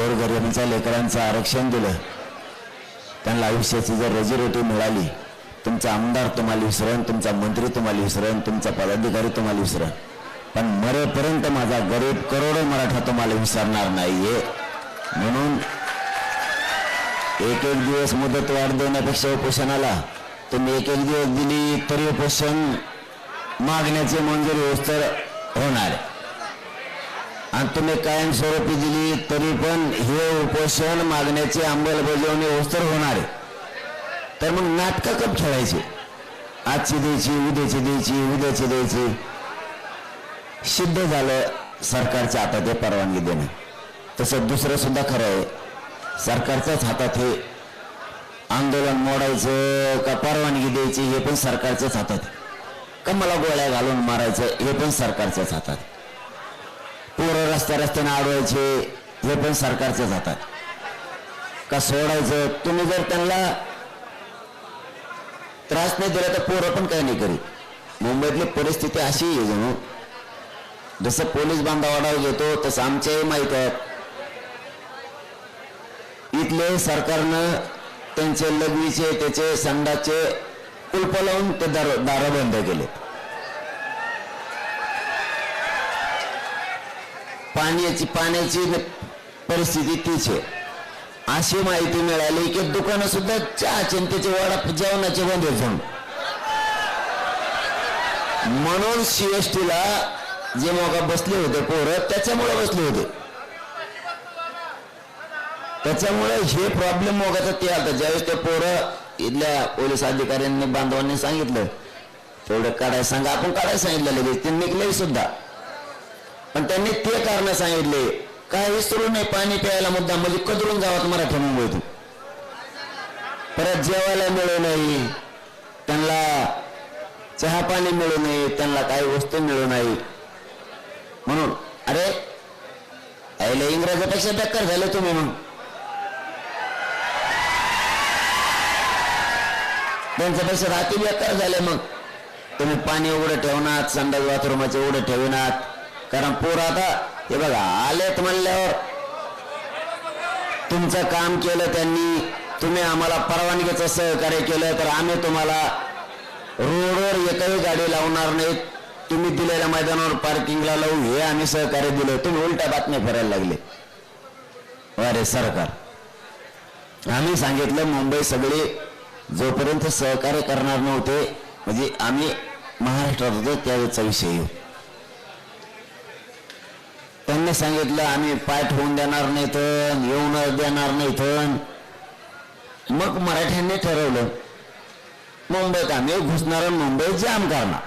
गोरगरिबांच्या लेकरांचं आरक्षण दिलं, त्यांना आयुष्याची जर रोजीरोटी मिळाली, तुमचा आमदार तुम्हाला विसरण, तुमचा मंत्री तुम्हाला विसरण, तुमचा पदाधिकारी तुम्हाला विसरण, पण मरेपर्यंत माझा गरीब करोडो मराठा तुम्हाला विसरणार नाहीये. म्हणून एक एक दिवस मुदत वाढ देण्यापेक्षा उपोषणाला तुम्ही एक एक दिवस दिली तरी उपोषण मागण्याची मंजुरी होस्तर होणार, आणि तुम्ही कायमस्वरूपी दिली तरी पण हे उपोषण मागण्याची अंमलबजावणी होस्तर होणार आहे. तर मग नाटकं कप खेळायची, आजची द्यायची, उद्याची द्यायची, उद्याची द्यायची. सिद्ध झालं सरकारच्या हातात हे परवानगी देणं. तसं दुसरं सुद्धा खरं आहे, सरकारच्याच हातात हे आंदोलन मोडायचं का परवानगी द्यायची हे पण सरकारच्याच हातात, का मला गोळ्या घालून मारायचं हे पण सरकारच्याच हातात, पोरं रस्त्याने अडवायचे हे पण सरकारच्याच हातात, का सोडायचं. तुम्ही जर त्यांना त्रास नाही दिला तर पोरं पण काही नाही करीत. मुंबईतली परिस्थिती अशी आहे जणू जसं पोलीस बांधावाडा घेतो तसं आमच्याही माहीत आहे. इथले सरकारनं त्यांचे लघवीचे त्याचे संडाचे कुलप लावून ते दार बंद केले. पाण्याची परिस्थिती तीच आहे. अशी माहिती मिळाली की दुकानं सुद्धा चहा चिंतेचे वडा जेवणाचे बंद होऊन, म्हणून सीएसटीला जे मोगा बसले होते पोरं त्याच्यामुळे बसले होते. त्याच्यामुळे हे प्रॉब्लेम मोगाचा ते आलं. ज्यावेळेस ते पोरं इथल्या पोलीस अधिकाऱ्यांनी बांधवांनी सांगितलं तेवढं काढायला सांगा, आपण काढायला सांगितलं लगेच ते निघले सुद्धा. पण त्यांनी ते कारण सांगितले काय विसरू नाही, पाणी प्यायला मुद्दा म्हणजे कदरून गावात मराठा मुंबईतून परत जेवायला मिळू नाही, त्यांना चहा पाणी मिळू नये, त्यांना काही वस्तू मिळू नाही. म्हणून अरे आईला इंग्रजापेक्षा बेकार झाले तुम्ही. मग त्यांच्यापेक्षा रात्री बेकार झाले. मग तुम्ही पाणी उघडं ठेवणार, संडास बाथरूमाचे उघडं ठेवणार. कारण पोर आता हे बघा आलेत म्हणल्यावर तुमचं काम केलं त्यांनी, तुम्ही आम्हाला परवानगीचं सहकार्य केलं तर आम्ही तुम्हाला रोडवर एकही गाडी लावणार नाहीत, तुम्ही दिलेल्या मैदानावर पार्किंगला लावू हे आम्ही सहकार्य दिलं. तुम्ही उलट्या बातम्या फिरायला लागले. अरे सरकार, आम्ही सांगितलं मुंबई सगळे जोपर्यंत सहकार्य करणार नव्हते, म्हणजे आम्ही महाराष्ट्रात होतो त्यावेळेचा विषय येऊ, त्यांनी सांगितलं आम्ही पाठ होऊन देणार नाही तर येऊन देणार नाही तर. मग मराठ्यांनी ठरवलं मुंबईत आम्ही घुसणार, मुंबईत जाम करणार.